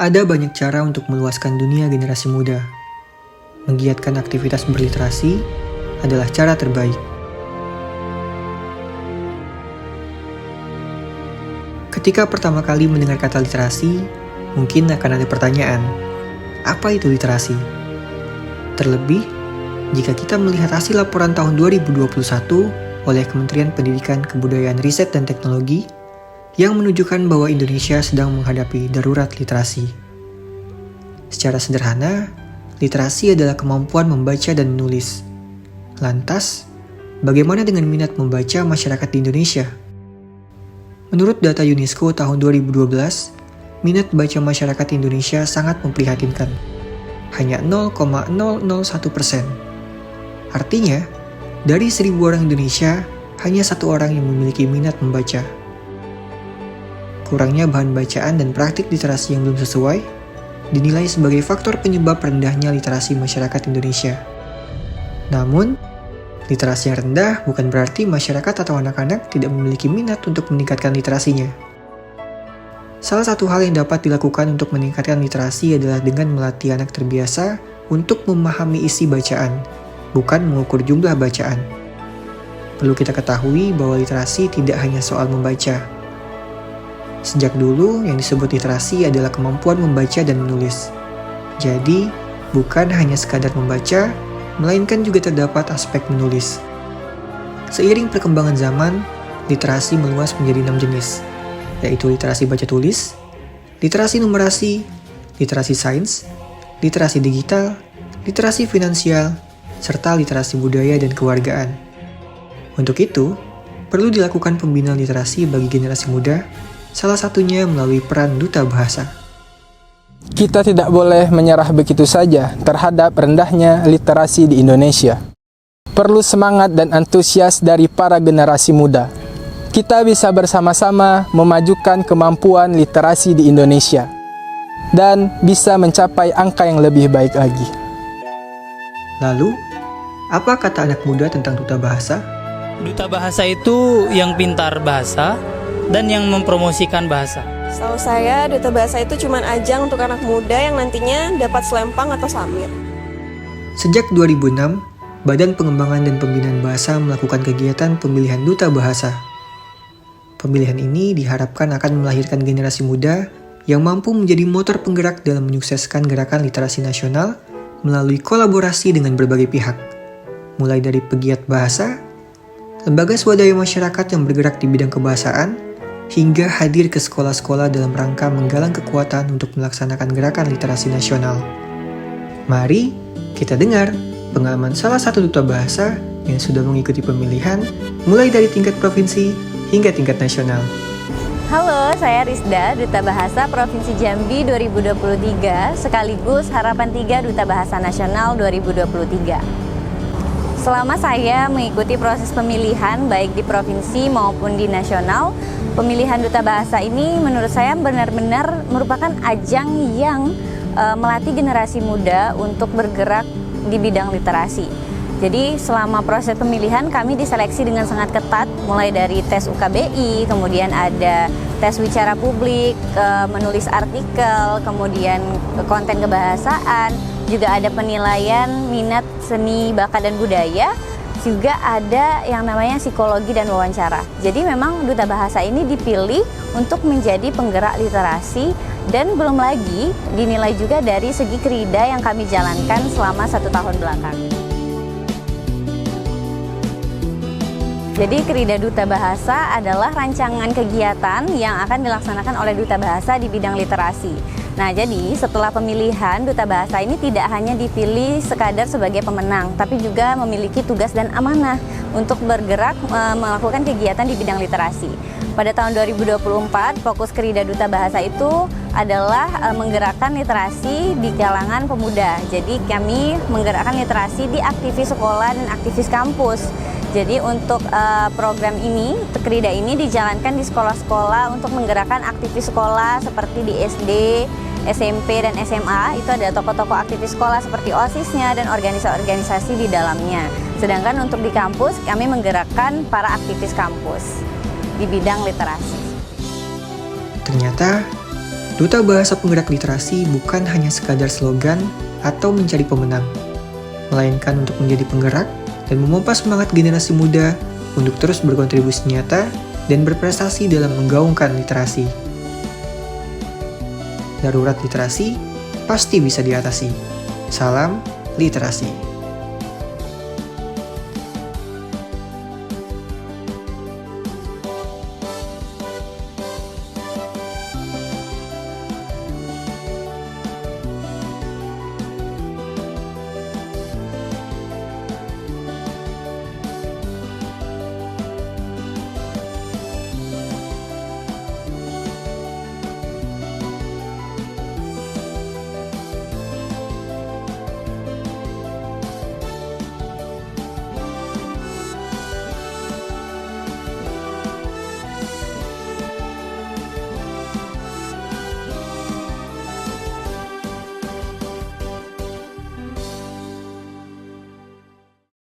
Ada banyak cara untuk meluaskan dunia generasi muda. Menggiatkan aktivitas berliterasi adalah cara terbaik. Ketika pertama kali mendengar kata literasi, mungkin akan ada pertanyaan, apa itu literasi? Terlebih, jika kita melihat hasil laporan tahun 2021 oleh Kementerian Pendidikan, Kebudayaan, Riset, dan Teknologi yang menunjukkan bahwa Indonesia sedang menghadapi darurat literasi. Secara sederhana, literasi adalah kemampuan membaca dan menulis. Lantas, bagaimana dengan minat membaca masyarakat di Indonesia? Menurut data UNESCO tahun 2012, minat baca masyarakat Indonesia sangat memprihatinkan. Hanya 0,001%. Artinya, dari 1.000 orang Indonesia, hanya 1 orang yang memiliki minat membaca. Kurangnya bahan bacaan dan praktik literasi yang belum sesuai dinilai sebagai faktor penyebab rendahnya literasi masyarakat Indonesia. Namun, literasi yang rendah bukan berarti masyarakat atau anak-anak tidak memiliki minat untuk meningkatkan literasinya. Salah satu hal yang dapat dilakukan untuk meningkatkan literasi adalah dengan melatih anak terbiasa untuk memahami isi bacaan, bukan mengukur jumlah bacaan. Perlu kita ketahui bahwa literasi tidak hanya soal membaca. Sejak dulu, yang disebut literasi adalah kemampuan membaca dan menulis. Jadi, bukan hanya sekadar membaca, melainkan juga terdapat aspek menulis. Seiring perkembangan zaman, literasi meluas menjadi 6 jenis, yaitu literasi baca-tulis, literasi numerasi, literasi sains, literasi digital, literasi finansial, serta literasi budaya dan kewargaan. Untuk itu, perlu dilakukan pembinaan literasi bagi generasi muda, salah satunya melalui peran duta bahasa. Kita tidak boleh menyerah begitu saja terhadap rendahnya literasi di Indonesia. Perlu semangat dan antusias dari para generasi muda. Kita bisa bersama-sama memajukan kemampuan literasi di Indonesia dan bisa mencapai angka yang lebih baik lagi. Lalu, apa kata anak muda tentang duta bahasa? Duta bahasa itu yang pintar bahasa dan yang mempromosikan bahasa. Setahu saya, duta bahasa itu cuma ajang untuk anak muda yang nantinya dapat selempang atau samir. Sejak 2006, Badan Pengembangan dan Pembinaan Bahasa melakukan kegiatan pemilihan duta bahasa. Pemilihan ini diharapkan akan melahirkan generasi muda yang mampu menjadi motor penggerak dalam menyukseskan gerakan literasi nasional melalui kolaborasi dengan berbagai pihak, mulai dari pegiat bahasa, lembaga swadaya masyarakat yang bergerak di bidang kebahasaan, hingga hadir ke sekolah-sekolah dalam rangka menggalang kekuatan untuk melaksanakan gerakan literasi nasional. Mari kita dengar pengalaman salah satu duta bahasa yang sudah mengikuti pemilihan mulai dari tingkat provinsi hingga tingkat nasional. Halo, saya Rizda, Duta Bahasa Provinsi Jambi 2023, sekaligus Harapan 3 Duta Bahasa Nasional 2023. Selama saya mengikuti proses pemilihan baik di provinsi maupun di nasional, pemilihan duta bahasa ini menurut saya benar-benar merupakan ajang yang melatih generasi muda untuk bergerak di bidang literasi. Jadi selama proses pemilihan kami diseleksi dengan sangat ketat, mulai dari tes UKBI, kemudian ada tes wicara publik, menulis artikel, kemudian konten kebahasaan, juga ada penilaian minat seni, bakat, dan budaya, juga ada yang namanya psikologi dan wawancara. Jadi memang duta bahasa ini dipilih untuk menjadi penggerak literasi dan belum lagi dinilai juga dari segi krida yang kami jalankan selama 1 tahun belakang. Jadi Krida Duta Bahasa adalah rancangan kegiatan yang akan dilaksanakan oleh Duta Bahasa di bidang literasi. Nah, jadi setelah pemilihan, Duta Bahasa ini tidak hanya dipilih sekadar sebagai pemenang, tapi juga memiliki tugas dan amanah untuk bergerak melakukan kegiatan di bidang literasi. Pada tahun 2024, fokus Krida Duta Bahasa itu adalah menggerakkan literasi di kalangan pemuda. Jadi kami menggerakkan literasi di aktivis sekolah dan aktivis kampus. Jadi untuk program ini, Krida ini dijalankan di sekolah-sekolah untuk menggerakkan aktivis sekolah seperti di SD, SMP, dan SMA. Itu ada tokoh-tokoh aktivis sekolah seperti OSIS-nya dan organisasi-organisasi di dalamnya. Sedangkan untuk di kampus, kami menggerakkan para aktivis kampus di bidang literasi. Ternyata, Duta Bahasa Penggerak Literasi bukan hanya sekadar slogan atau mencari pemenang, melainkan untuk menjadi penggerak dan memompa semangat generasi muda untuk terus berkontribusi nyata dan berprestasi dalam menggaungkan literasi. Darurat literasi pasti bisa diatasi. Salam literasi.